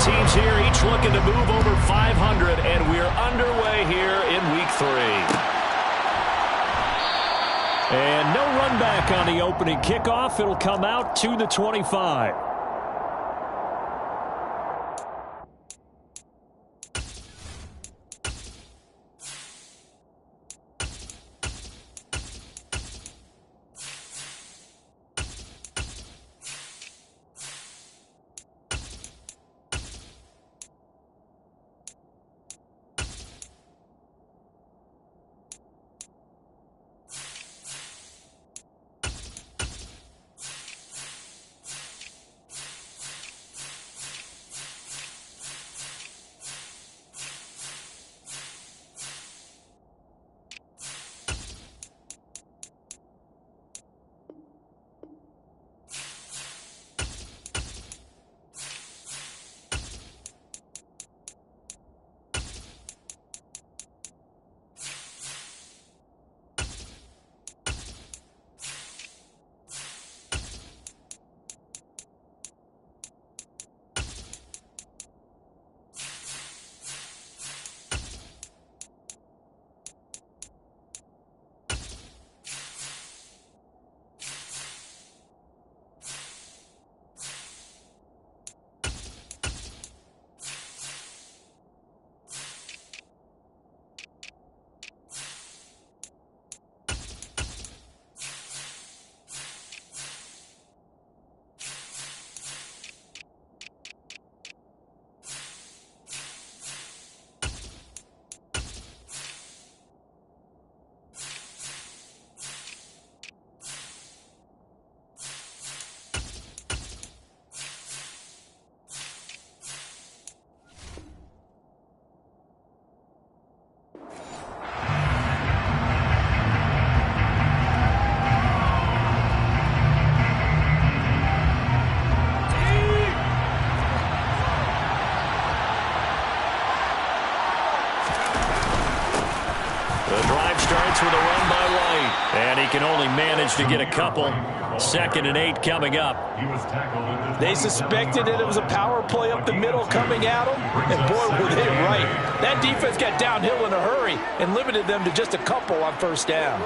teams here, each looking to move over 500, and we're underway here in Week 3. And no run back on the opening kickoff. It'll come out to the 25. With a run by White, and he can only manage to get a couple. 2nd and 8 coming up. They suspected that it was a power play up the middle coming at them, and boy, were they right. That defense got downhill in a hurry and limited them to just a couple on 1st down.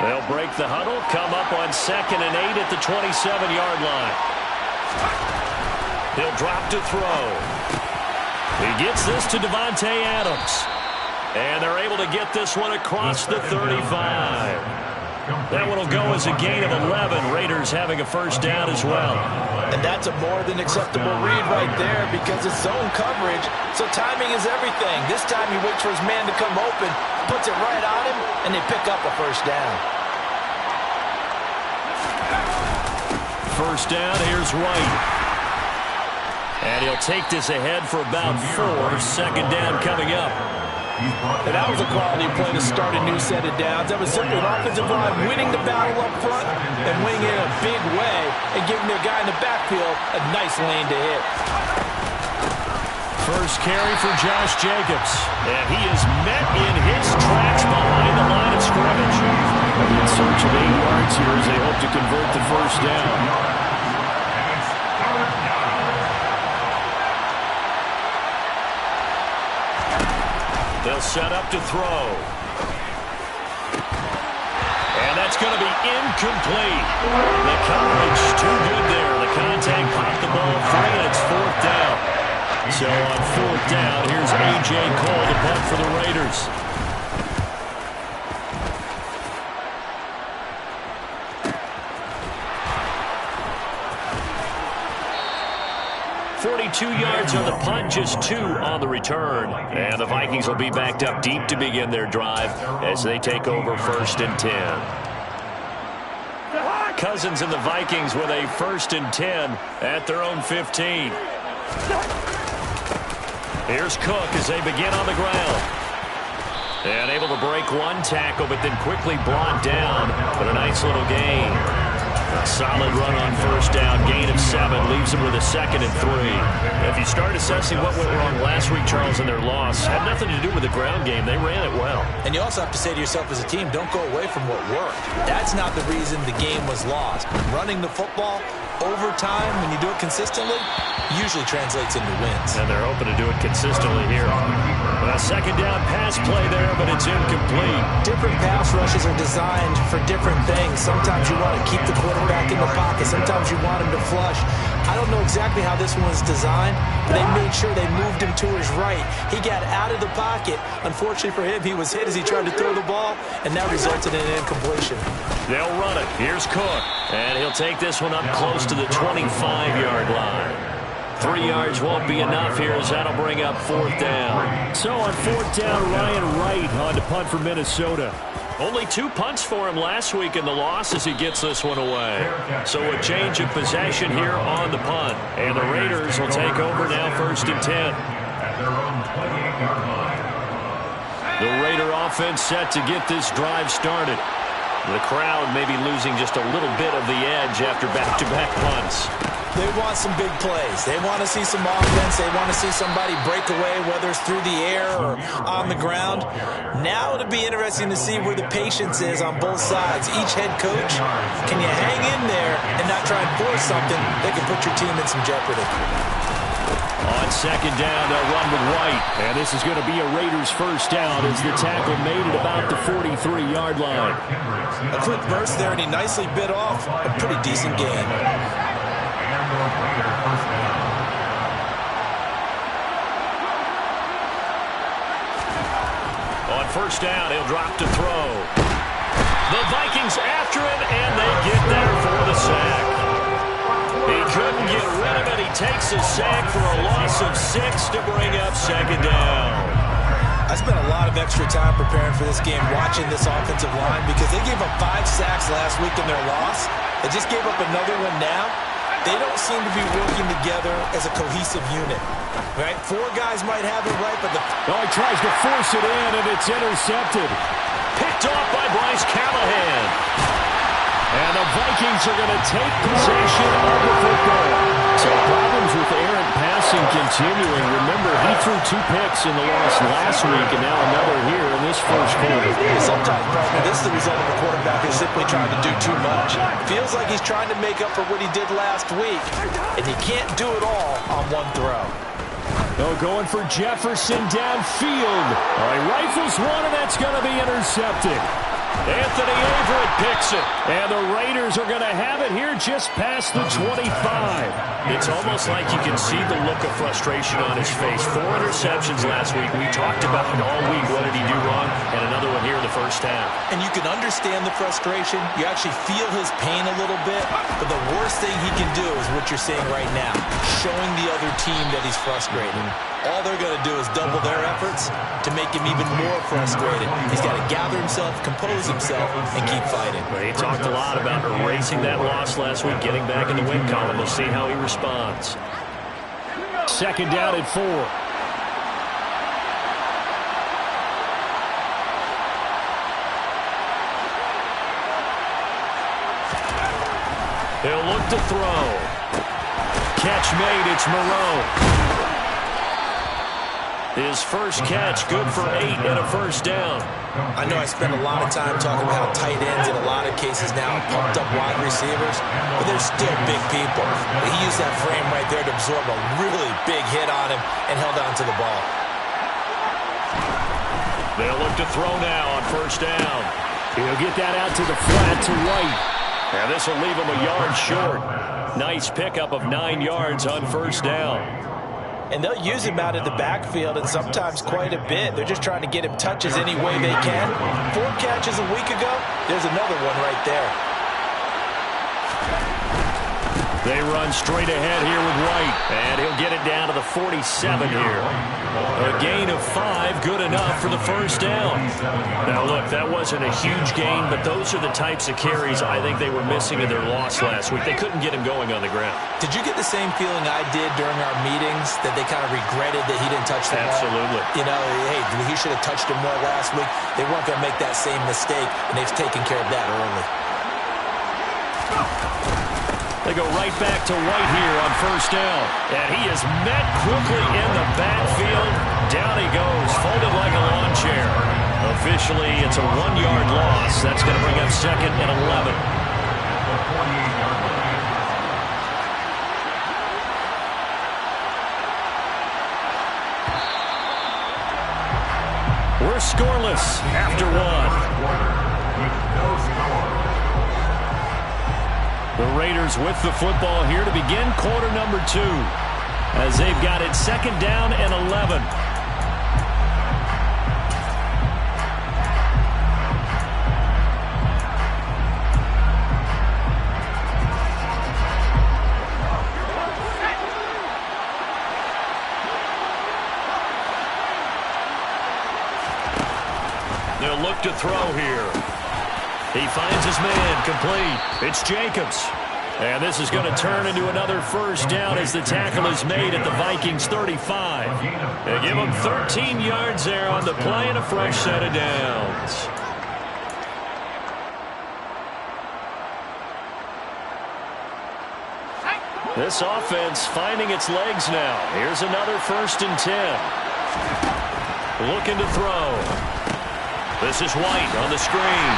They'll break the huddle, come up on 2nd and 8 at the 27-yard line. He'll drop to throw. He gets this to Davante Adams. And they're able to get this one across the 35. That one will go as a gain of 11. Raiders having a 1st down as well. And that's a more than acceptable read right there because it's zone coverage, so timing is everything. This time he waits for his man to come open, puts it right on him, and they pick up a 1st down. 1st down, here's White. And he'll take this ahead for about 4. 2nd down coming up. And that was a quality play to start a new set of downs. That was simply an offensive line winning the battle up front and winning it in a big way and giving their guy in the backfield a nice lane to hit. 1st carry for Josh Jacobs. And he is met in his tracks behind the line of scrimmage. In search of 8 yards here as they hope to convert the 1st down. They'll set up to throw. And that's going to be incomplete. The coverage too good there. The contact popped the ball free, and it's 4th down. So on 4th down, here's A.J. Cole to punt for the Raiders. 42 yards on the punt, just 2 on the return. And the Vikings will be backed up deep to begin their drive as they take over 1st and 10. Cousins and the Vikings with a 1st and 10 at their own 15. Here's Cook as they begin on the ground. And able to break one tackle, but then quickly brought down. But a nice little gain. A solid run on first down. Gain of 7 leaves them with a 2nd and 3. If you start assessing what went wrong last week, Charles, in their loss, had nothing to do with the ground game. They ran it well. And you also have to say to yourself as a team, don't go away from what worked. That's not the reason the game was lost. Running the football over time, when you do it consistently, usually translates into wins. And they're hoping to do it consistently here. A 2nd down pass play there, but it's incomplete. Different pass rushes are designed for different things. Sometimes you want to keep the quarterback in the pocket. Sometimes you want him to flush. I don't know exactly how this one was designed, but they made sure they moved him to his right. He got out of the pocket. Unfortunately for him, he was hit as he tried to throw the ball, and that resulted in an incompletion. They'll run it. Here's Cook, and he'll take this one up close to the 25-yard line. 3 yards won't be enough here as that'll bring up 4th down. So on 4th down, Ryan Wright on to punt for Minnesota. Only 2 punts for him last week in the loss as he gets this one away. So a change of possession here on the punt. And the Raiders will take over now 1st and 10. The Raider offense set to get this drive started. The crowd may be losing just a little bit of the edge after back-to-back punts. They want some big plays. They want to see some offense. They want to see somebody break away, whether it's through the air or on the ground. Now it'll be interesting to see where the patience is on both sides. Each head coach, can you hang in there and not try and force something that can put your team in some jeopardy? On 2nd down, they'll run with White. And this is going to be a Raiders 1st down as the tackle made it about the 43-yard line. A quick burst there, and he nicely bit off a pretty decent gain. On 1st down, he'll drop to throw. The Vikings after him, and they get there for the sack. He couldn't get rid of it. He takes a sack for a loss of 6 to bring up 2nd down. I spent a lot of extra time preparing for this game, watching this offensive line, because they gave up 5 sacks last week in their loss. They just gave up another one now. They don't seem to be working together as a cohesive unit, right? 4 guys might have it right, but he tries to force it in, and it's intercepted. Picked off by Bryce Callahan. And the Vikings are going to take possession of the football. So problems with errant passing continuing. Remember, he threw 2 picks in the loss last week, and now another here in this first quarter. Sometimes, partner, this is the result of a quarterback who's simply trying to do too much. Feels like he's trying to make up for what he did last week, and he can't do it all on one throw. Going for Jefferson downfield. He rifles one, and that's going to be intercepted. Anthony Averett picks it. And the Raiders are going to have it here just past the 25. It's almost like you can see the look of frustration on his face. 4 interceptions last week. We talked about it all week. What did he do wrong? And another one here in the first half. And you can understand the frustration. You actually feel his pain a little bit. But the worst thing he can do is what you're saying right now, showing the other team that he's frustrated. All they're going to do is double their efforts to make him even more frustrated. He's got to gather himself, compose himself, and keep fighting. He talked a lot about erasing that loss last week, getting back in the win column. We'll see how he responds. 2nd down and 4. He'll look to throw. Catch made. It's Moreau. His first catch, good for 8 and a 1st down. I know I spend a lot of time talking about tight ends in a lot of cases now, pumped up wide receivers, but they're still big people. He used that frame right there to absorb a really big hit on him and held on to the ball. They'll look to throw now on 1st down. He'll get that out to the flat to White. And this will leave him a yard short. Nice pickup of 9 yards on 1st down. And they'll use him out in the backfield, and sometimes quite a bit. They're just trying to get him touches any way they can. 4 catches a week ago, there's another one right there. They run straight ahead here with White, and he'll get it down to the 47 here. A gain of 5, good enough for the 1st down. Now, look, that wasn't a huge gain, but those are the types of carries I think they were missing in their loss last week. They couldn't get him going on the ground. Did you get the same feeling I did during our meetings, that they kind of regretted that he didn't touch the ball? Absolutely. You know, hey, he should have touched him more last week. They weren't going to make that same mistake, and they've taken care of that early. They go right back to White here on first down. And he is met quickly in the backfield. Down he goes, folded like a lawn chair. Officially, it's a 1-yard loss. That's going to bring up 2nd and 11. We're scoreless after 1. The Raiders with the football here to begin quarter number 2 as they've got it 2nd down and 11. They'll look to throw here. He finds his man, complete. It's Jacobs. And this is going to turn into another first down as the tackle is made at the Vikings 35. They give him 13 yards there on the play and a fresh set of downs. This offense finding its legs now. Here's another 1st and 10. Looking to throw. This is White on the screen.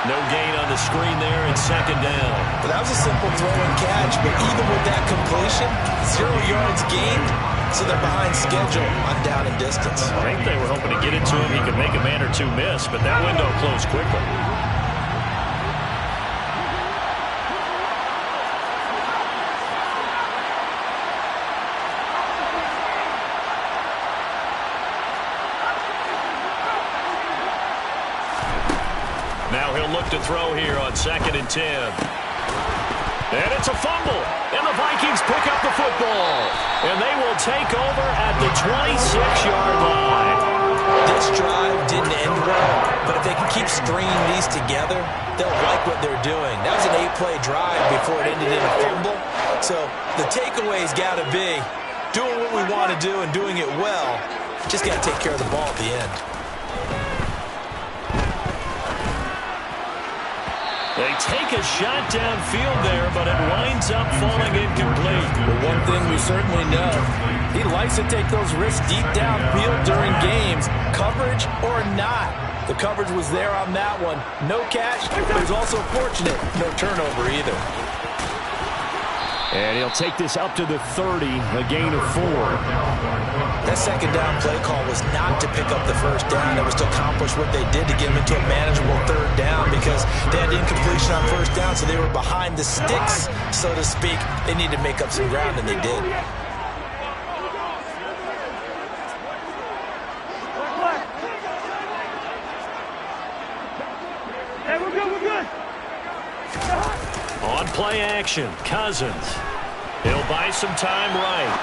No gain on the screen there, and 2nd down. Well, that was a simple throw and catch, but even with that completion, 0 yards gained, so they're behind schedule on down and distance. I think they were hoping to get it to him. He could make a man or two miss, but that window closed quickly. Now he'll look to throw here on 2nd and 10. And it's a fumble. And the Vikings pick up the football. And they will take over at the 26-yard line. This drive didn't end well, but if they can keep stringing these together, they'll like what they're doing. That was an 8-play drive before it ended in a fumble. So the takeaway's got to be doing what we want to do and doing it well. Just got to take care of the ball at the end. They take a shot downfield there, but it winds up falling incomplete. Well, one thing we certainly know, he likes to take those risks deep downfield during games, coverage or not. The coverage was there on that one. No catch, but it was also fortunate. No turnover either. And he'll take this up to the 30, a gain of 4. That 2nd down play call was not to pick up the first down. It was to accomplish what they did to get them into a manageable 3rd down because they had incompletion on first down, so they were behind the sticks, so to speak. They needed to make up some ground, and they did. Hey, we're good. On play action, Cousins. He'll buy some time right.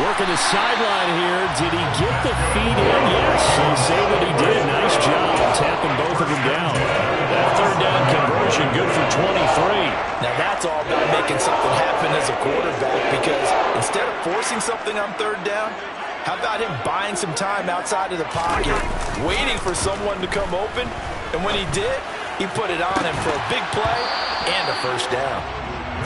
Working the sideline here. Did he get the feet in? Yes, they say that he did. Nice job tapping both of them down. That 3rd down conversion good for 23. Now that's all about making something happen as a quarterback because instead of forcing something on 3rd down, how about him buying some time outside of the pocket, waiting for someone to come open, and when he did, he put it on him for a big play and a first down.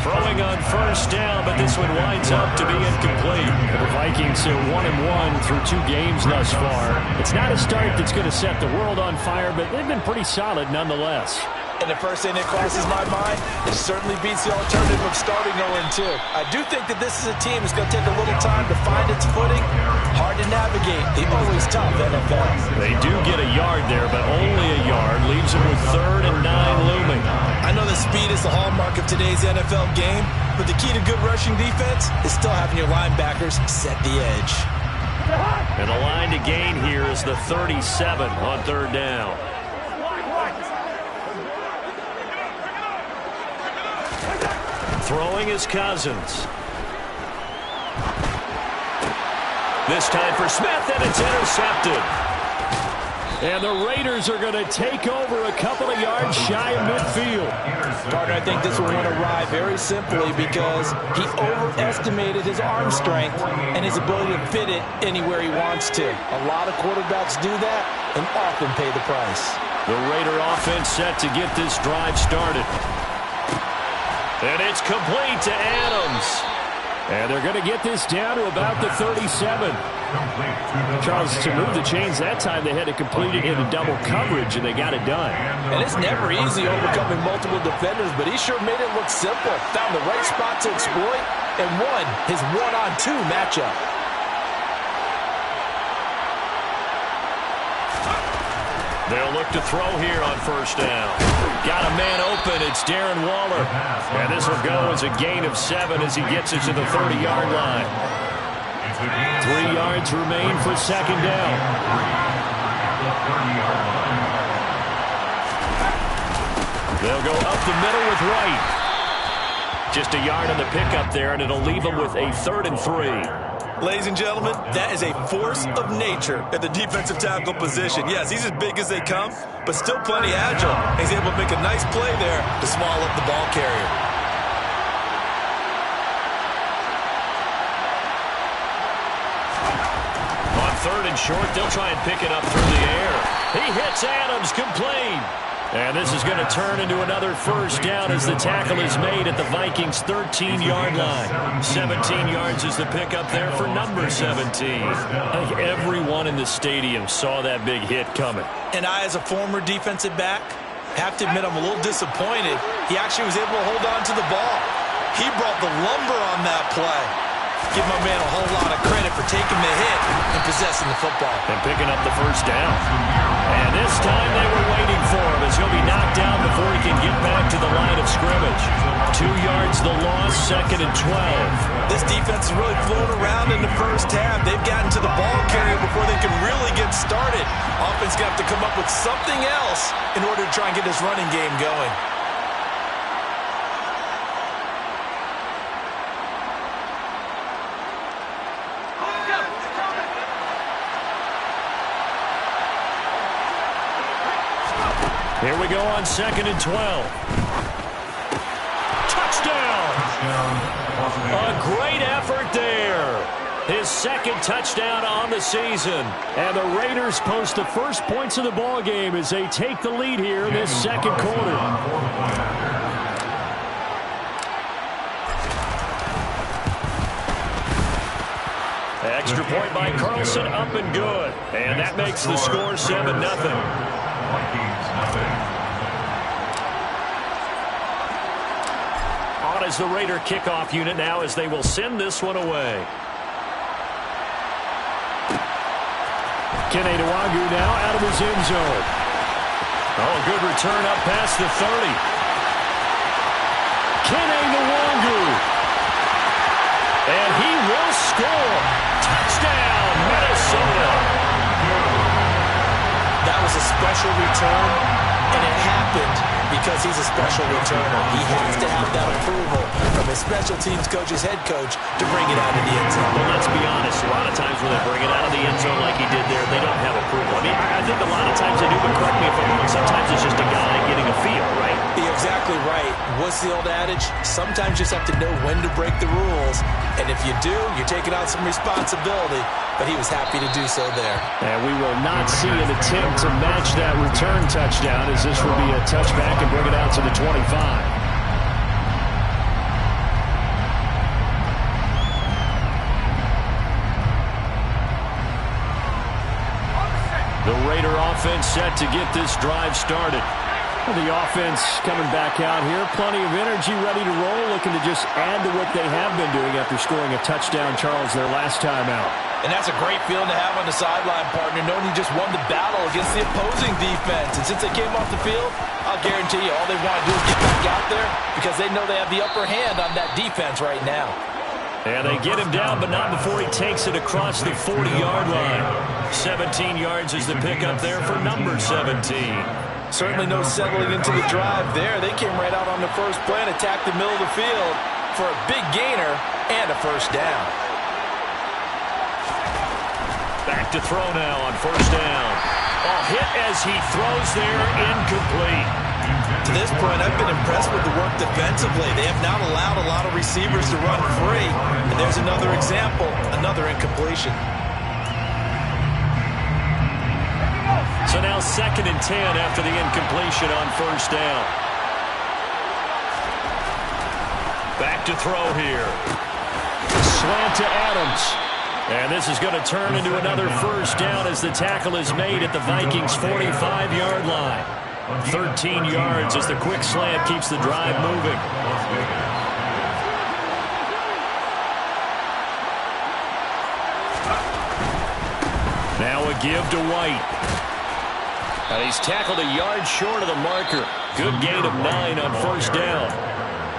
Throwing on first down, but this one winds up to be incomplete. The Vikings are 1-1 through 2 games thus far. It's not a start that's going to set the world on fire, but they've been pretty solid nonetheless. And the first thing that crosses my mind, it certainly beats the alternative of starting 0-2. I do think that this is a team that's going to take a little time to find its footing. Hard to navigate. The always tough NFL. They do get a yard there, but only a yard. Leaves them with 3rd and 9 looming. I know that speed is the hallmark of today's NFL game, but the key to good rushing defense is still having your linebackers set the edge. And the line to gain here is the 37 on 3rd down. Throwing is Cousins. This time for Smith, and it's intercepted. And the Raiders are going to take over a couple of yards shy of midfield. Partner, I think this one went awry very simply because he overestimated his arm strength and his ability to fit it anywhere he wants to. A lot of quarterbacks do that and often pay the price. The Raider offense set to get this drive started. And it's complete to Adams. And they're going to get this down to about the 37. Charles, to move the chains that time, they had to complete it into double coverage, and they got it done. And it's never easy overcoming multiple defenders, but he sure made it look simple. Found the right spot to exploit and won his one-on-two matchup. They'll look to throw here on first down. Got a man open. It's Darren Waller. And this will go as a gain of 7 as he gets it to the 30-yard line. 3 yards remain for second down. They'll go up the middle with Wright. Just a yard on the pickup there, and it'll leave them with a 3rd and 3. Ladies and gentlemen, that is a force of nature at the defensive tackle position. Yes, he's as big as they come, but still plenty agile. He's able to make a nice play there to swallow up the ball carrier. On 3rd and short, they'll try and pick it up through the air. He hits Adams, complete. And this is going to turn into another first down as the tackle is made at the Vikings' 13-yard line. 17 yards is the pickup there for number 17. I think everyone in the stadium saw that big hit coming. And I, as a former defensive back, have to admit I'm a little disappointed. He actually was able to hold on to the ball. He brought the lumber on that play. Give my man a whole lot of credit for taking the hit and possessing the football. And picking up the first down. And this time they were waiting for him as he'll be knocked down before he can get back to the line of scrimmage. 2 yards the loss, 2nd and 12. This defense is really flown around in the first half. They've gotten to the ball carrier before they can really get started. Offense got to come up with something else in order to try and get this running game going. Here we go on 2nd and 12. Touchdown! A great effort there. His 2nd touchdown on the season. And the Raiders post the first points of the ball game as they take the lead here in this 2nd quarter. Extra point by Carlson, up and good. And that makes the score 7-0. On as the Raider kickoff unit now as they will send this one away. Kene Nwagu now out of his end zone. Oh, good return up past the 30. Kene Nwagu. And he will score. Touchdown, Minnesota. That was a special return, and it happened because he's a special returner. He has to have that approval from his special teams coach's head coach to bring it out of the end zone. Well, let's be honest. A lot of times when they bring it out of the end zone like he did there, they don't have approval. I mean, I think a lot of times they do, but correct me if I'm wrong. Sometimes it's just a guy getting a feel, right? You're exactly right. What's the old adage? Sometimes you just have to know when to break the rules. And if you do, you're taking on some responsibility. But he was happy to do so there. And we will not see an attempt to match that return touchdown as this will be a touchback and bring it out to the 25. The Raider offense set to get this drive started. Well, the offense coming back out here. Plenty of energy, ready to roll, looking to just add to what they have been doing after scoring a touchdown, Charles, their last time out. And that's a great feeling to have on the sideline, partner, knowing you just won the battle against the opposing defense. And since they came off the field, I'll guarantee you all they want to do is get back out there because they know they have the upper hand on that defense right now. And they get him down, but not before he takes it across the 40-yard line. 17 yards is the pickup there for number 17. Certainly no settling into the drive there. They came right out on the first play and attacked the middle of the field for a big gainer and a first down. Back to throw now on first down. A hit as he throws there, incomplete. To this point, I've been impressed with the work defensively. They have not allowed a lot of receivers to run free. And there's another example, another incompletion. So now 2nd and 10 after the incompletion on first down. Back to throw here. Slant to Adams. And this is going to turn into another first down as the tackle is made at the Vikings' 45-yard line. 13 yards as the quick slant keeps the drive moving. Now a give to White. And he's tackled a yard short of the marker. Good gain of 9 on first down.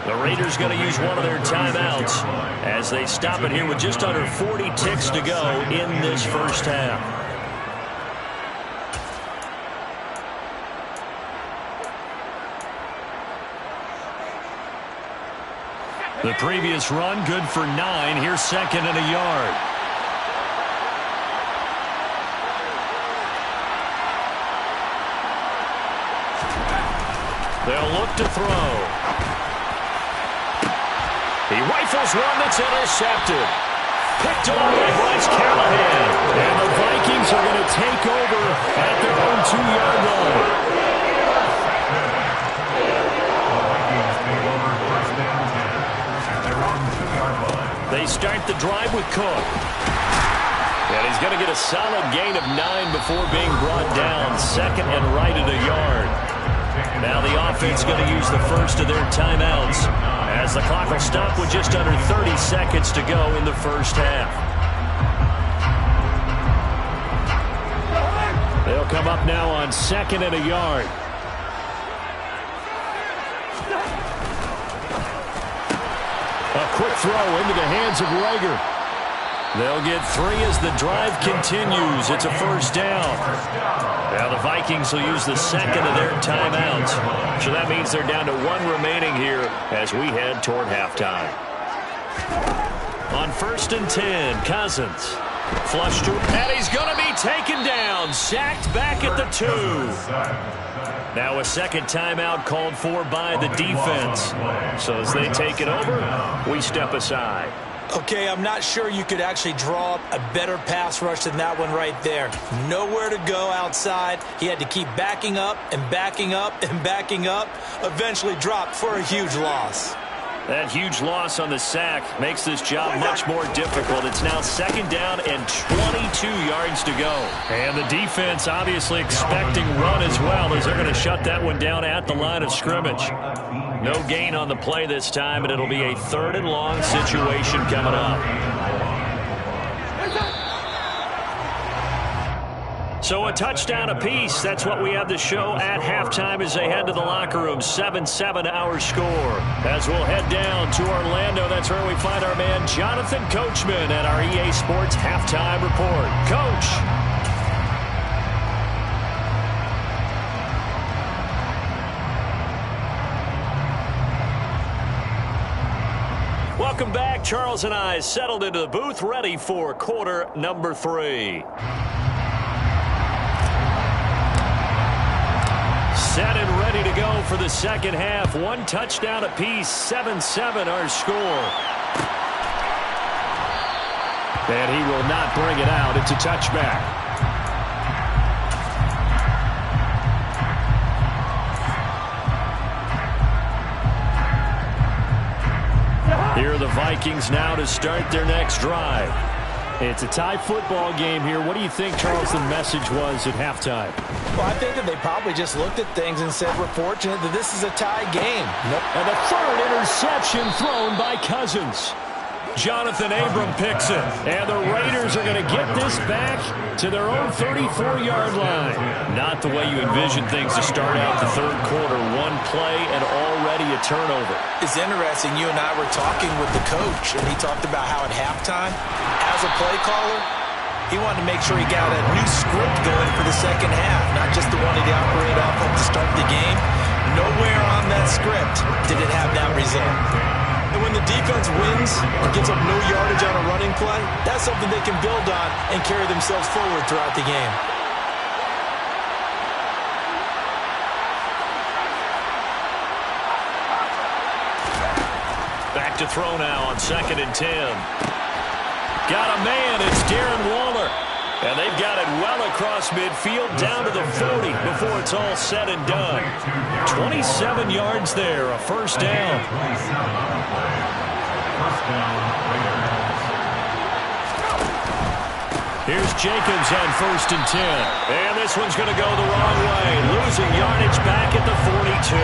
The Raiders going to use one of their timeouts as they stop it here with just under 40 ticks to go in this first half. The previous run good for 9. Here's second and a yard. They'll look to throw. He rifles one that's intercepted. Picked off by Bryce Callahan. And the Vikings are going to take over at their own 2-yard line. They start the drive with Cook. And he's going to get a solid gain of 9 before being brought down. Second and right at a yard. Now the offense going to use the first of their timeouts as the clock will stop with just under 30 seconds to go in the first half. They'll come up now on second and a yard. A quick throw into the hands of Rager. They'll get 3 as the drive continues. It's a first down. Now the Vikings will use the second of their timeouts. So that means they're down to 1 remaining here as we head toward halftime. On first and 10, Cousins. Flush to, and he's going to be taken down. Sacked back at the 2. Now a second timeout called for by the defense. So as they take it over, we step aside. Okay, I'm not sure you could actually draw up a better pass rush than that one right there. Nowhere to go outside. He had to keep backing up and backing up and backing up. Eventually dropped for a huge loss. That huge loss on the sack makes this job much more difficult. It's now second down and 22 yards to go. And the defense obviously expecting run as well as they're going to shut that one down at the line of scrimmage. No gain on the play this time, and it'll be a 3rd and long situation coming up. So a touchdown apiece. That's what we have to show at halftime as they head to the locker room. 7-7 our score. As we'll head down to Orlando, that's where we find our man Jonathan Coachman at our EA Sports Halftime Report. Coach. Welcome back. Charles and I settled into the booth, ready for quarter number 3. Set and ready to go for the second half. 1 touchdown apiece, 7-7 our score. And he will not bring it out. It's a touchback. Here are the Vikings now to start their next drive. It's a tie football game here. What do you think, Charles, the message was at halftime? Well, I think that they probably just looked at things and said, we're fortunate that this is a tie game. And the 3rd interception thrown by Cousins. Jonathan Abram picks it. And the Raiders are going to get this back to their own 34-yard line. Not the way you envision things to start out the 3rd quarter. 1 play and already a turnover. It's interesting. You and I were talking with the coach, and he talked about how at halftime, as a play caller, he wanted to make sure he got a new script going for the second half, not just the one that he operated off of to start the game. Nowhere on that script did it have that result. And when the defense wins and gives up no yardage on a running play, that's something they can build on and carry themselves forward throughout the game. Back to throw now on second and 10. Got a man. It's Darren Waller. And they've got it well across midfield down to the 40 before it's all said and done. 27 yards there, a first down. Here's Jacobs on 1st and 10. And this one's going to go the wrong way. Losing yardage back at the 42.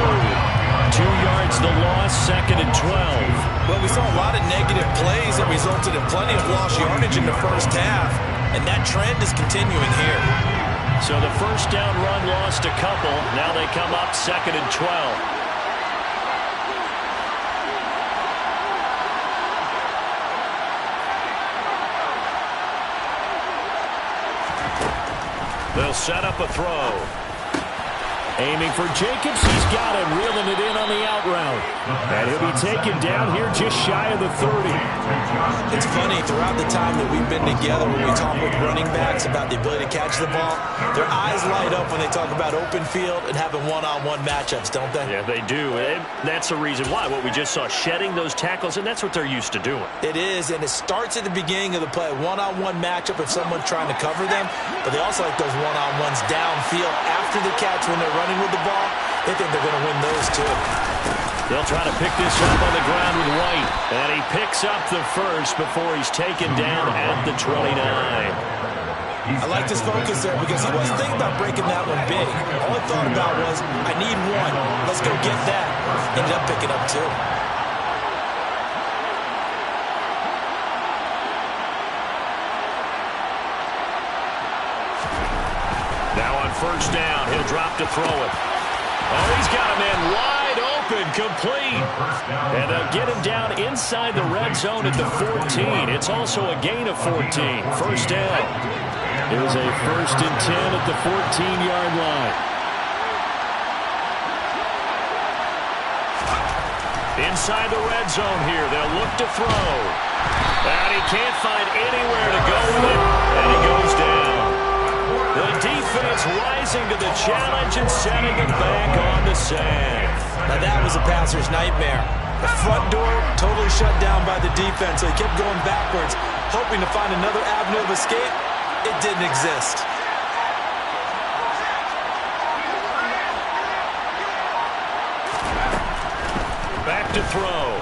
2 yards the loss, 2nd and 12. Well, we saw a lot of negative plays that resulted in plenty of lost yardage in the first half. And that trend is continuing here. So the first down run lost a couple. Now they come up 2nd and 12. They'll set up a throw. Aiming for Jacobs. He's got him, reeling it in on the out route. And he'll be taken down here just shy of the 30. It's funny, throughout the time that we've been together, when we talk with running backs about the ability to catch the ball, their eyes light up when they talk about open field and having one-on-one matchups, don't they? Yeah, they do. And that's the reason why. What we just saw, shedding those tackles, and that's what they're used to doing. It is, and it starts at the beginning of the play. One-on-one matchup if someone's trying to cover them, but they also like those one-on-ones downfield after the catch when they're running with the ball. They think they're going to win those too. They'll try to pick this up on the ground with White. And he picks up the first before he's taken down at the 29. I like his focus there because he wasn't thinking about breaking that one big. All he thought about was, I need one. Let's go get that. Ended up picking up two. Now on first down, he'll drop to throw it. Oh, he's got a man wide open, complete. And they'll get him down inside the red zone at the 14. It's also a gain of 14. First down. It was a 1st and 10 at the 14-yard line. Inside the red zone here, they'll look to throw. And he can't find anywhere to go with it, and he goes down. The defense rising to the challenge and sending him back on the sand. Now that was a passer's nightmare. The front door totally shut down by the defense, so he kept going backwards, hoping to find another avenue of escape. It didn't exist. Back to throw.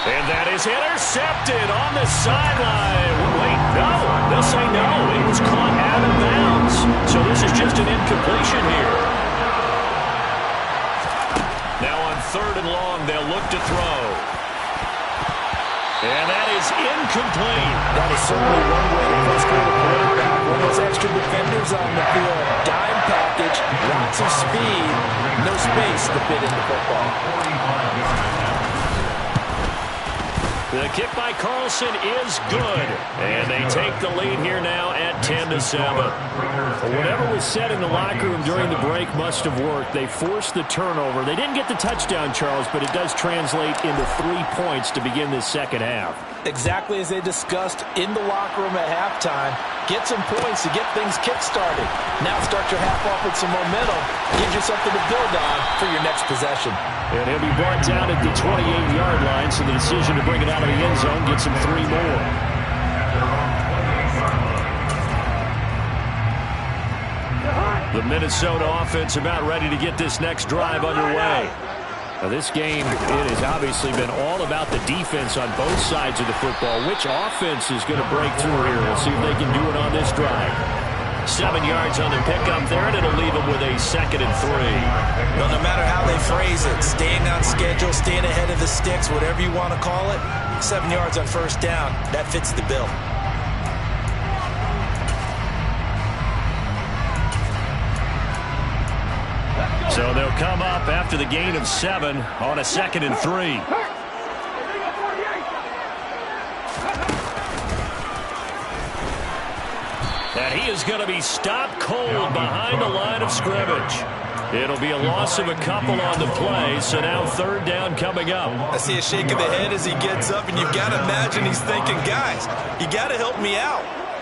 And that is intercepted on the sideline. Wait, no. They'll say no. It was caught out of bounds. So this is just an incompletion here. Now on 3rd and long, they'll look to throw. And that is incomplete. That is certainly one way to frustrate a quarterback. One of those extra defenders on the field. Dime package, lots of speed, no space to fit in the football. The kick by Carlson is good. And they take the lead here now at 10-7. Well, whatever was said in the locker room during the break must have worked. They forced the turnover. They didn't get the touchdown, Charles, but it does translate into 3 points to begin this second half. Exactly as they discussed in the locker room at halftime. Get some points to get things kick-started. Now start your half off with some momentum. Gives you something to build on for your next possession. And he'll be brought down at the 28-yard line, so the decision to bring it out of the end zone gets him 3 more. The Minnesota offense about ready to get this next drive underway. Now this game, it has obviously been all about the defense on both sides of the football. Which offense is going to break through here? We'll see if they can do it on this drive. 7 yards on the pickup there, and it'll leave them with a 2nd and 3. Well, no matter how they phrase it, staying on schedule, staying ahead of the sticks, whatever you want to call it, 7 yards on first down, that fits the bill. So they'll come up after the gain of 7 on a 2nd and 3. And he is going to be stopped cold behind the line of scrimmage. It'll be a loss of a couple on the play, so now 3rd down coming up. I see a shake of the head as he gets up, and you've got to imagine he's thinking, guys, you got to help me out.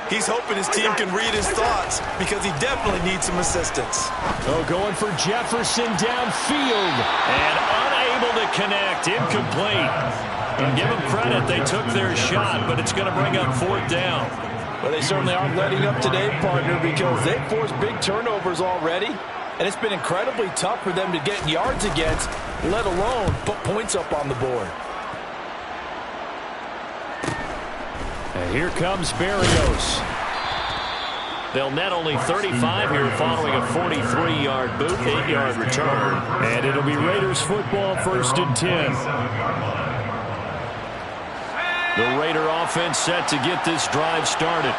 He's hoping his team can read his thoughts because he definitely needs some assistance. Oh, going for Jefferson downfield. And unable to connect, incomplete. And give them credit, they took their shot, but it's going to bring up fourth down. Well, they certainly aren't letting up today, partner, because they've forced big turnovers already, and it's been incredibly tough for them to get yards against, let alone put points up on the board. And here comes Berrios. They'll net only 35 here following a 43-yard boot, 8-yard return. And it'll be Raiders football, 1st and 10. The Raider offense set to get this drive started.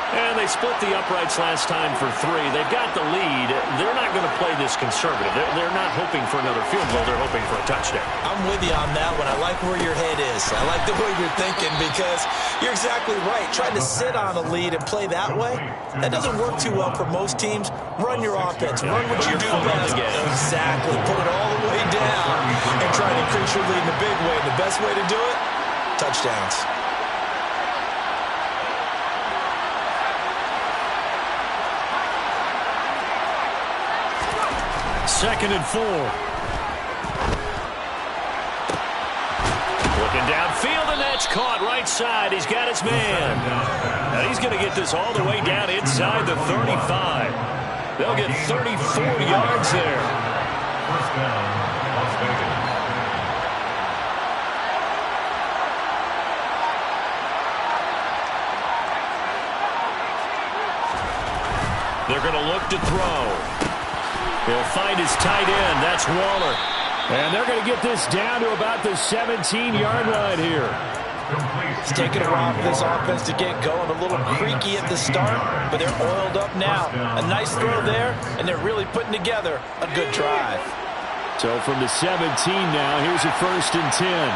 And they split the uprights last time for 3. They've got the lead. They're not going to play this conservative. They're not hoping for another field goal. They're hoping for a touchdown. I'm with you on that one. I like where your head is. I like the way you're thinking because you're exactly right. Trying to sit on a lead and play that way, that doesn't work too well for most teams. Run your offense. Run what you do best. Exactly. Put it all the way down and try to increase your lead in a big way. And the best way to do it, touchdowns. Second and 4. Looking downfield, and that's caught right side. He's got his man. Now he's going to get this all the way down inside the 35. They'll get 34 yards there. First down, Las Vegas. They're going to look to throw. He'll find his tight end. That's Waller. And they're going to get this down to about the 17-yard line here. It's taken a while for this offense to get going. A little creaky at the start, but they're oiled up now. A nice throw there, and they're really putting together a good drive. So from the 17 now, here's a 1st and 10.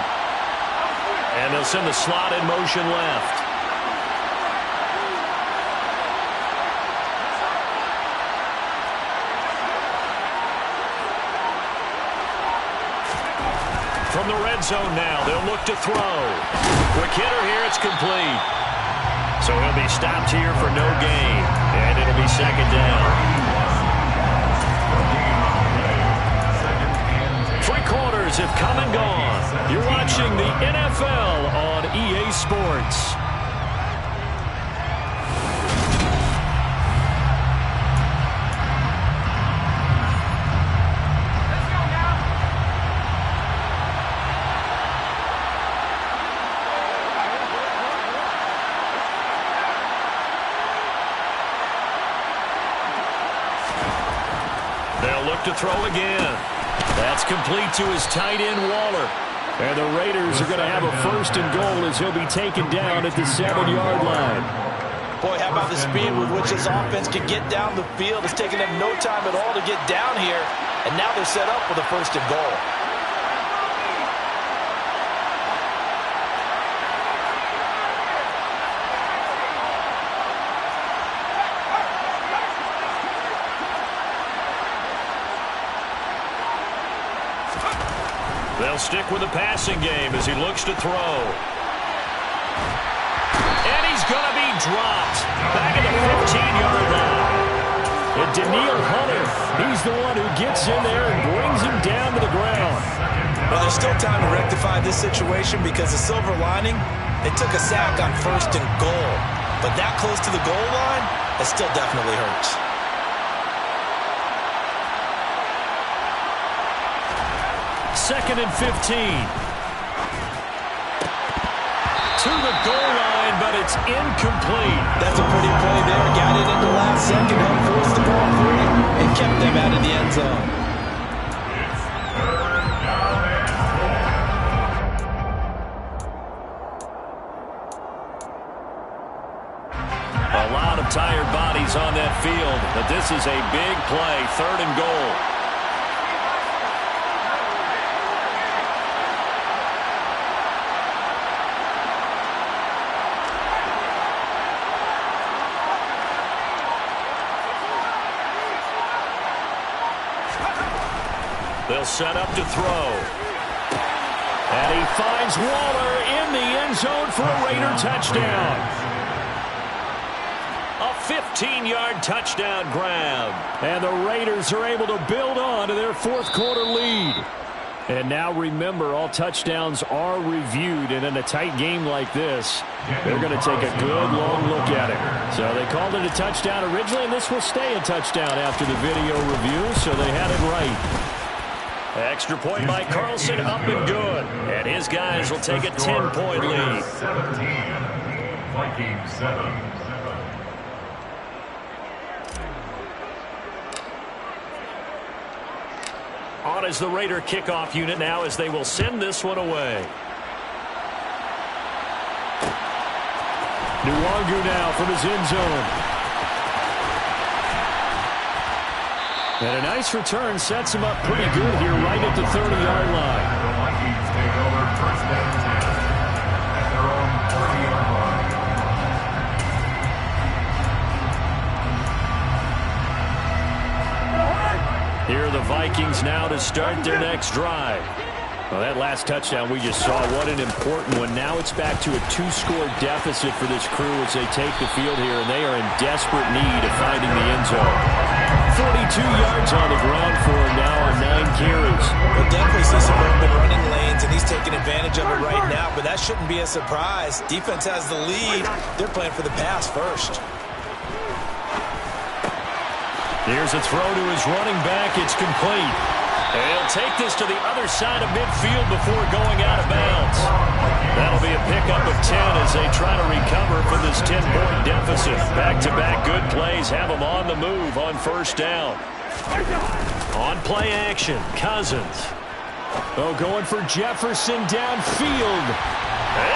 And they'll send the slot in motion left. From the red zone now, they'll look to throw. Quick hitter here, it's complete. So he'll be stopped here for no gain. And it'll be second down. Three quarters have come and gone. You're watching the NFL on EA Sports. To throw again. That's complete to his tight end, Waller. And the Raiders are going to have a 1st and goal as he'll be taken down at the 7-yard line. Boy, how about the speed with which this offense can get down the field? It's taken them no time at all to get down here, and now they're set up with a 1st and goal. They'll stick with the passing game as he looks to throw. And he's going to be dropped. Back at the 15-yard line. And Daniil Hunter, he's the one who gets in there and brings him down to the ground. Well, there's still time to rectify this situation because the silver lining, they took a sack on 1st and goal. But that close to the goal line, that still definitely hurts. Second and 15. To the goal line, but it's incomplete. That's a pretty play there. Got it in the last second, helped force the ball free, and kept them out of the end zone. A lot of tired bodies on that field, but this is a big play, 3rd and goal. They'll set up to throw. And he finds Waller in the end zone for a Raider touchdown. A 15-yard touchdown grab. And the Raiders are able to build on to their 4th quarter lead. And now remember, all touchdowns are reviewed, and in a tight game like this, they're going to take a good long look at it. So they called it a touchdown originally, and this will stay a touchdown after the video review, so they had it right. Extra point by Carlson, up and good. And his guys will take a 10-point lead. 17, Vikings 7. On is the Raider kickoff unit now as they will send this one away. Nwangu now from his end zone. And a nice return sets him up pretty good here right at the 30-yard line. The Vikings take over first and 10 at their own 30-yard line. Here are the Vikings now to start their next drive. Well, that last touchdown we just saw, what an important one. Now it's back to a 2-score deficit for this crew as they take the field here, and they are in desperate need of finding the end zone. 42 yards on the ground for him now on 9 carries. We'll definitely see some open running lanes, and he's taking advantage of it right now, but that shouldn't be a surprise. Defense has the lead. They're playing for the pass first. Here's a throw to his running back. It's complete. And he'll take this to the other side of midfield before going out of bounds. That'll be a pickup of 10 as they try to recover from this 10-point deficit. Back-to-back good plays have them on the move on first down. On play action, Cousins. Oh, going for Jefferson downfield.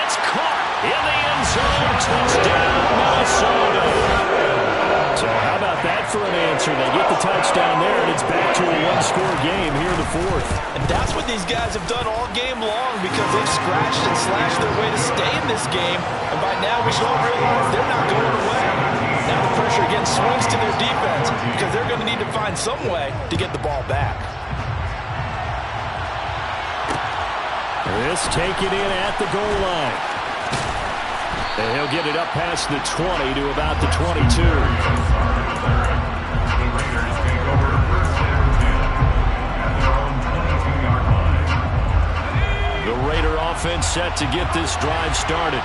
It's caught in the end zone. Touchdown, Minnesota. So how about that for an answer? They get the touchdown there, and it's back to a 1-score game here in the fourth. And that's what these guys have done all game long because they've scratched and slashed their way to stay in this game. And by now we should all realize they're not going away. Now the pressure again swings to their defense because they're going to need to find some way to get the ball back. This taken in at the goal line. And he'll get it up past the 20 to about the 22. The Raiders take over first and 10 at their own 22-yard line. The Raider offense set to get this drive started.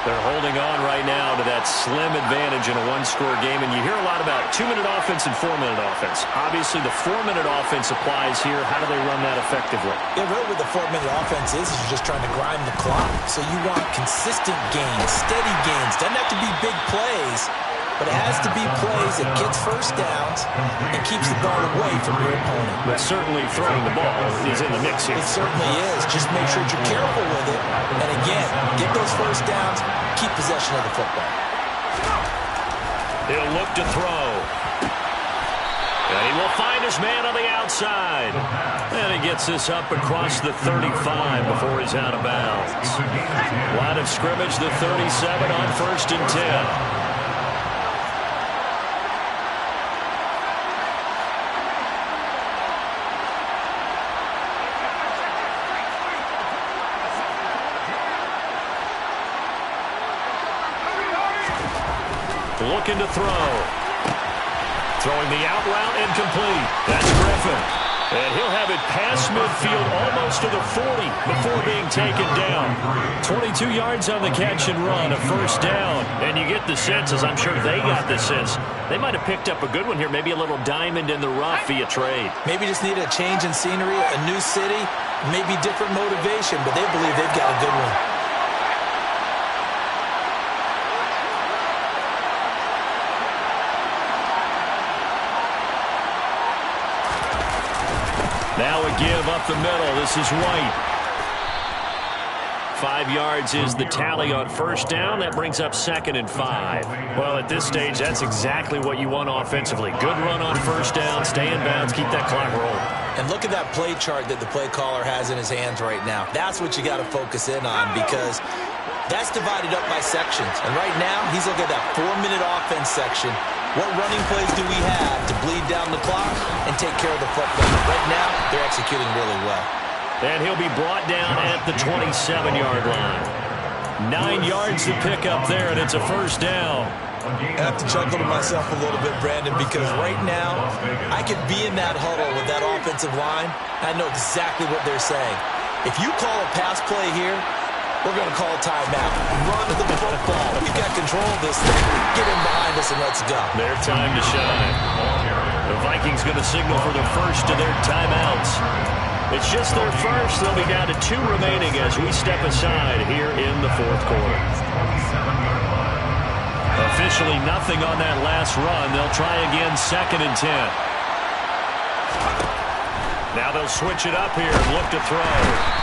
They're holding on right now to that slim advantage in a 1-score game, and you hear a lot about 2-minute offense and 4-minute offense. Obviously, the 4-minute offense applies here. How do they run that effectively? Yeah, really what the 4-minute offense is you're just trying to grind the clock. So you want consistent gains, steady gains. Doesn't have to be big plays, but it has to be plays that gets first downs and keeps the ball away from your opponent. But certainly throwing the ball is in the mix here. It certainly is. Just make sure you're careful with it. And again, get those first downs, keep possession of the football. He'll look to throw. And he will find his man on the outside. And he gets this up across the 35 before he's out of bounds. Line of scrimmage, the 37 on first and 10. Looking to throw. Throwing the out route incomplete. That's Griffin. And he'll have it past midfield almost to the 40 before being taken down. 22 yards on the catch and run, a first down. And you get the sense, as I'm sure they got the sense, they might have picked up a good one here, maybe a little diamond in the rough via trade. Maybe just need a change in scenery, a new city, maybe different motivation, but they believe they've got a good one. Now a give up the middle. This is White. 5 yards is the tally on first down. That brings up 2nd and 5. Well, at this stage, that's exactly what you want offensively. Good run on first down. Stay in bounds. Keep that clock rolling. And look at that play chart that the play caller has in his hands right now. That's what you got to focus in on because that's divided up by sections. And right now, he's looking at that 4-minute offense section. What running plays do we have to bleed down the clock and take care of the football? Right now, they're executing really well. And he'll be brought down at the 27-yard line. 9 yards to pick up there, and it's a first down. I have to chuckle to myself a little bit, Brandon, because right now I could be in that huddle with that offensive line. I know exactly what they're saying. If you call a pass play here, we're going to call a timeout. Run the football. We've got control of this thing. Get in behind us and let's go. Their time to shine. The Vikings going to signal for the first of their timeouts. It's just their first. They'll be down to 2 remaining as we step aside here in the fourth quarter. Officially nothing on that last run. They'll try again, 2nd and 10. Now they'll switch it up here and look to throw.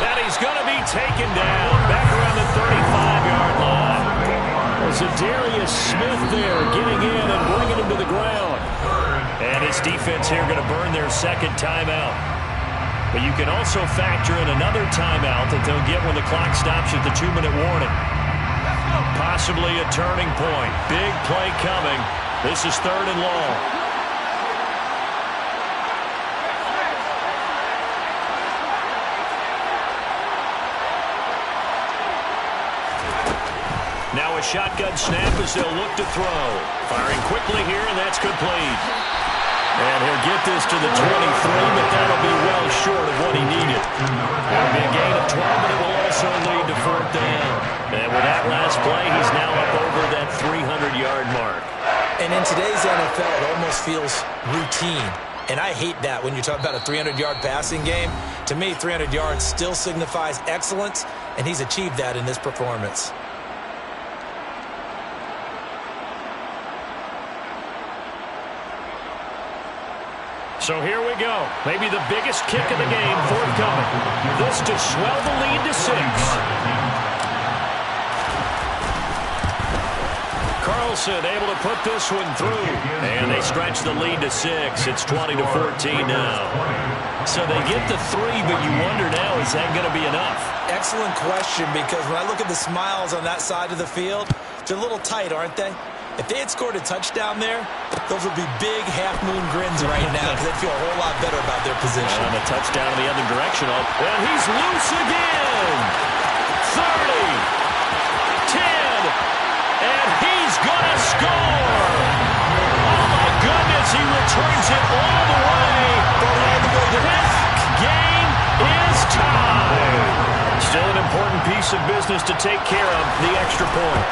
And he's going to be taken down back around the 35-yard line. There's a Darius Smith there getting in and bringing him to the ground. And his defense here going to burn their 2nd timeout. But you can also factor in another timeout that they'll get when the clock stops at the 2-minute warning. Possibly a turning point. Big play coming. This is 3rd and long. Now a shotgun snap as they'll look to throw. Firing quickly here, and that's complete. And he'll get this to the 23, but that'll be well short of what he needed. That'll be a gain of 12, but it will also lead to 4th down. And with that last play, he's now up over that 300-yard mark. And in today's NFL, it almost feels routine. And I hate that when you talk about a 300-yard passing game. To me, 300 yards still signifies excellence, and he's achieved that in this performance. So here we go. Maybe the biggest kick of the game forthcoming. This to swell the lead to 6. Carlson able to put this one through. And they stretch the lead to 6. It's 20-14 now. So they get the 3, but you wonder now, is that going to be enough? Excellent question, because when I look at the smiles on that side of the field, they're a little tight, aren't they? If they had scored a touchdown there, those would be big half-moon grins right now because they'd feel a whole lot better about their position. And a touchdown in the other direction. And he's loose again. 30, 10, and he's going to score. Oh, my goodness, he returns it all the way. This game is tied. Still an important piece of business to take care of, the extra point.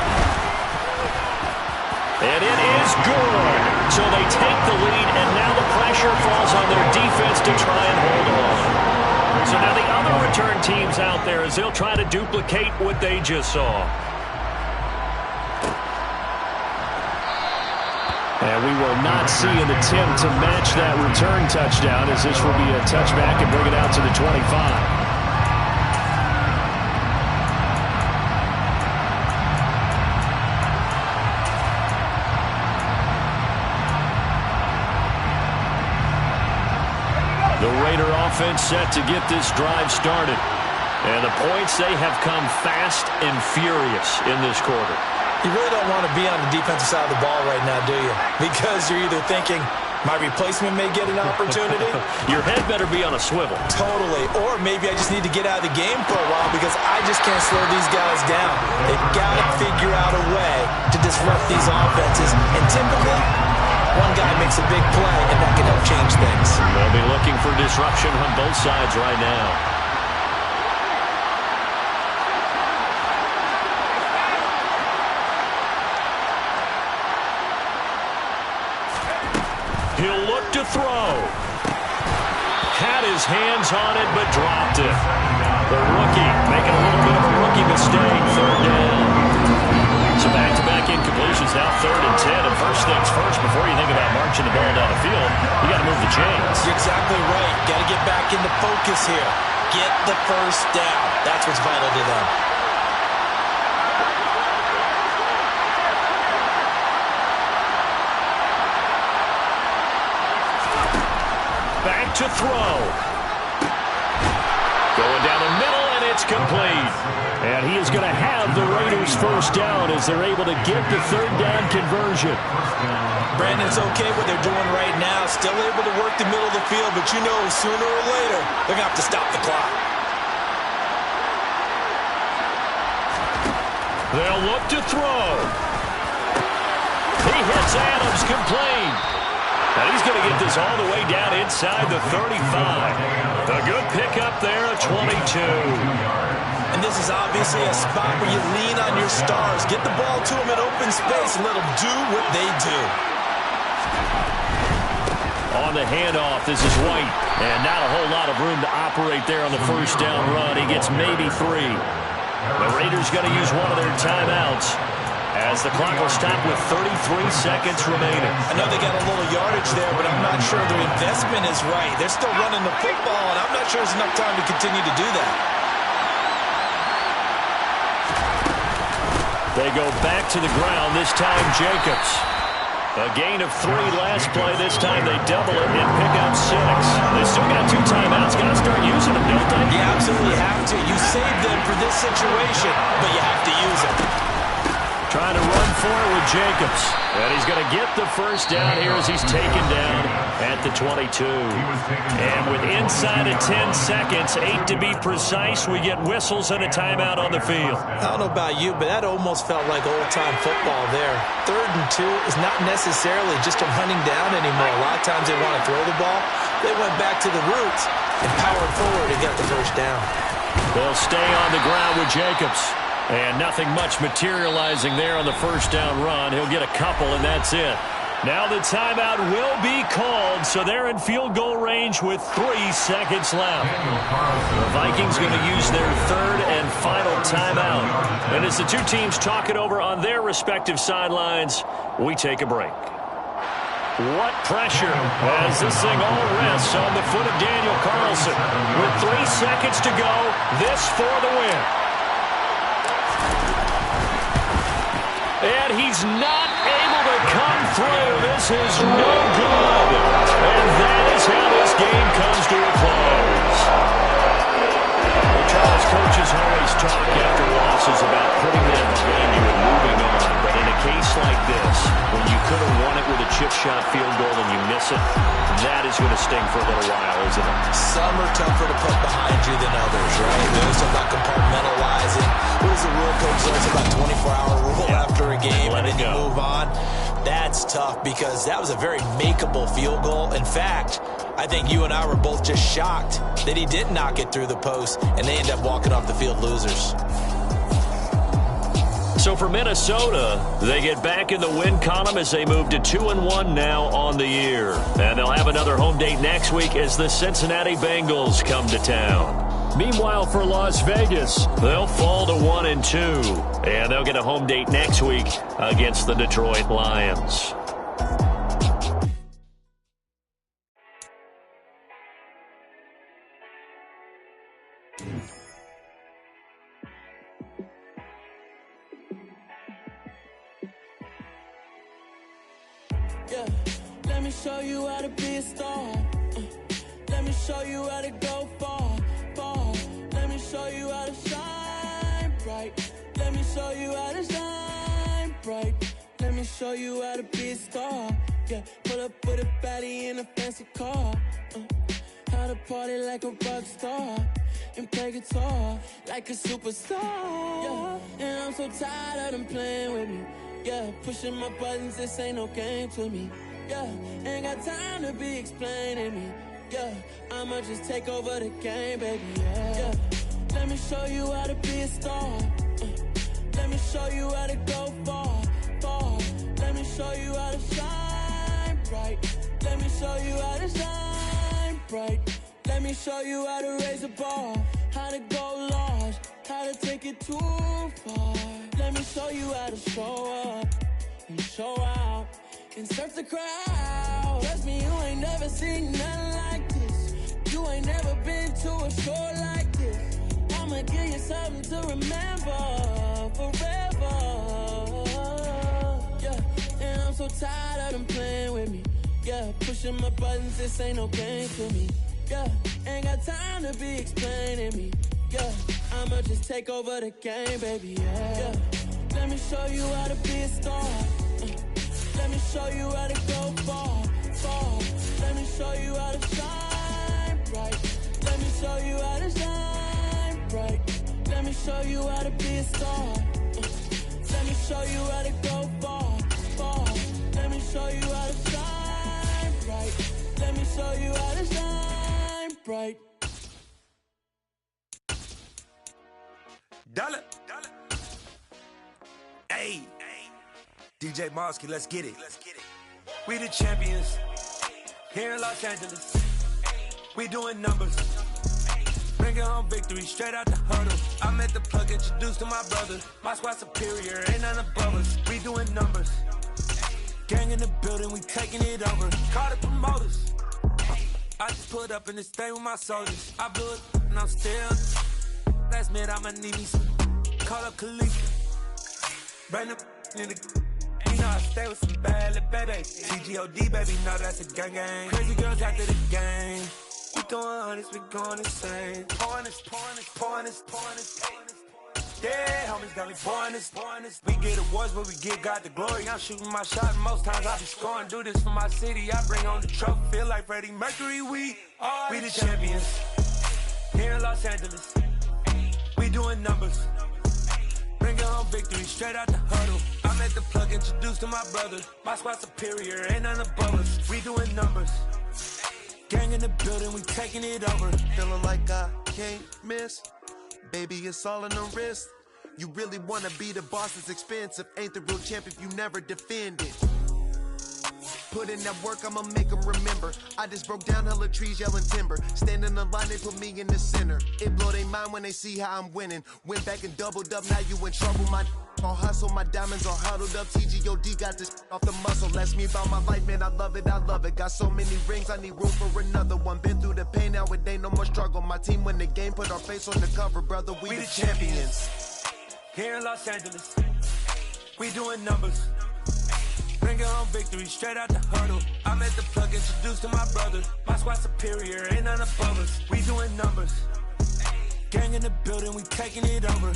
And it is good. So they take the lead, and now the pressure falls on their defense to try and hold on. So now the other return teams out there as they'll try to duplicate what they just saw. And we will not see an attempt to match that return touchdown, as this will be a touchback and bring it out to the 25. The Raider offense set to get this drive started. And the points, they have come fast and furious in this quarter. You really don't want to be on the defensive side of the ball right now, do you? Because you're either thinking, my replacement may get an opportunity. Your head better be on a swivel. Totally. Or maybe I just need to get out of the game for a while because I just can't slow these guys down. They've got to figure out a way to disrupt these offenses. And typically, one guy makes a big play, and that can help change things. They'll be looking for disruption on both sides right now. He'll look to throw. Had his hands on it, but dropped it. The rookie making a little bit of a rookie mistake. 3rd down. So back-to-back incompletions, now 3rd and 10. And first things first, before you think about marching the ball down the field, you got to move the chains. You're exactly right. Got to get back into focus here. Get the first down. That's what's vital to them. Back to throw. Going down the middle, and it's complete. And he is going to have the Raiders first down as they're able to get the 3rd down conversion. Brandon, it's okay what they're doing right now. Still able to work the middle of the field, but you know sooner or later they're going to have to stop the clock. They'll look to throw. He hits Adams complete. And he's going to get this all the way down inside the 35. A good pickup there, a 22. And this is obviously a spot where you lean on your stars. Get the ball to them in open space and let them do what they do. On the handoff, this is White. And not a whole lot of room to operate there on the first down run. He gets maybe 3. The Raiders going to use one of their timeouts as the clock will stop with 33 seconds remaining. I know they got a little yardage there, but I'm not sure their investment is right. They're still running the football, and I'm not sure there's enough time to continue to do that. They go back to the ground, this time Jacobs. A gain of 3 last play. This time they double it and pick up 6. They still got 2 timeouts. Got to start using them, don't they? You absolutely have to. You save them for this situation, but you have to use them. Trying to run for it with Jacobs. And he's going to get the first down here as he's taken down at the 22. And with inside of 10 seconds, 8 to be precise, we get whistles and a timeout on the field. I don't know about you, but that almost felt like old-time football there. 3rd and 2 is not necessarily just a running down anymore. A lot of times they want to throw the ball. They went back to the roots and powered forward and got the first down. They'll stay on the ground with Jacobs. And nothing much materializing there on the first down run. He'll get a couple, and that's it. Now the timeout will be called, so they're in field goal range with 3 seconds left. The Vikings going to use their 3rd and final timeout. And as the two teams talk it over on their respective sidelines, we take a break. What pressure as this thing all rests on the foot of Daniel Carlson. With 3 seconds to go, this for the win. And he's not able to come through. This is no good. And that is how this game comes to a close. Well, Charles, coaches always talk after losses about putting that behind you and moving on. But in a case like this, when you could have won it with a chip shot field goal and you miss it, that is going to sting for a little while, isn't it? Some are tougher to put behind you than others, right? There's about compartmentalizing. What does the rule coach say? It's about 24-hour rule after a game, and then you move on. That's tough because that was a very makeable field goal. In fact, I think you and I were both just shocked that he didn't knock it through the post, and they end up walking off the field losers. So for Minnesota, they get back in the win column as they move to 2-1 now on the year. And they'll have another home date next week as the Cincinnati Bengals come to town. Meanwhile, for Las Vegas, they'll fall to 1-2. And they'll get a home date next week against the Detroit Lions. Yeah, let me show you how to be a star. Let me show you how to go far, far. Let me show you how to shine bright. Let me show you how to shine bright. Let me show you how to be a star. Yeah, pull up with a baddie in a fancy car. How to party like a rock star and play guitar like a superstar. Yeah, and I'm so tired of them playing with me. Yeah, pushing my buttons, this ain't no game to me. Yeah, ain't got time to be explaining me. Yeah, I'ma just take over the game, baby. Yeah, let me show you how to be a star. Let me show you how to go far, far. Let me show you how to shine bright. Let me show you how to shine bright. Let me show you how to raise a bar, how to go large, how to take it too far. Let me show you how to show up and show out and surf the crowd. Trust me, you ain't never seen nothing like this. You ain't never been to a show like this. I'ma give you something to remember forever. Yeah, and I'm so tired of them playing with me. Yeah, pushing my buttons, this ain't no game to me. Yeah, ain't got time to be explaining me. Yeah, I'ma just take over the game, baby. Yeah, let me show you how to be a star. Let me show you how to go far, far. Let me show you how to shine bright. Let me show you how to shine bright. Let me show you how to be a star. Let me show you how to go far, far. me show you how to shine bright. Let me show you how to shine bright. Dollar. Hey. DJ Mosky, let's get it. We the champions. Here in Los Angeles. We doing numbers. Bringing home victory straight out the huddle. I'm at the plug, introduced to my brother. My squad superior, ain't none above us. We doing numbers. Gang in the building, we taking it over. Call the promoters. I just put up in this thing with my soldiers. I blew it and I'm still. Last minute I'ma need me some. Call up Khalifa. Bring them in the. You know I stay with some bad little baby. TGOD baby, no that's a gang gang. Crazy girls after the game. We going honest, we going insane. Pouring this. Yeah, homies got me pouring this. We get awards, but we give God the glory. I'm shooting my shot, and most times I be scoring. Do this for my city, I bring on the trophy. Feel like Freddie Mercury, we the champions. Here in Los Angeles, we doing numbers. Bringing home victory straight out the huddle. I'm at the plug, introduced to my brother. My squad superior, ain't none above us. We doing numbers. Gang in the building, we taking it over. Feeling like I can't miss. Baby, it's all in the wrist. You really wanna be the boss, it's expensive. Ain't the real champ if you never defend it. Put in that work, I'ma make them remember. I just broke down hella trees, yelling timber. Standing in line, they put me in the center. It blow their mind when they see how I'm winning. Went back and doubled up, now you in trouble. My all hustle, my diamonds all huddled up. TGOD got this off the muscle. That's me about my life, man, I love it. Got so many rings, I need room for another one. Been through the pain, now it ain't no more struggle. My team win the game, put our face on the cover, brother. We the champions. Here in Los Angeles, we doing numbers. Bringing home victory straight out the huddle. I'm at the plug, introduced to my brother. My squad superior, ain't none above us. We doing numbers. Gang in the building, we taking it over.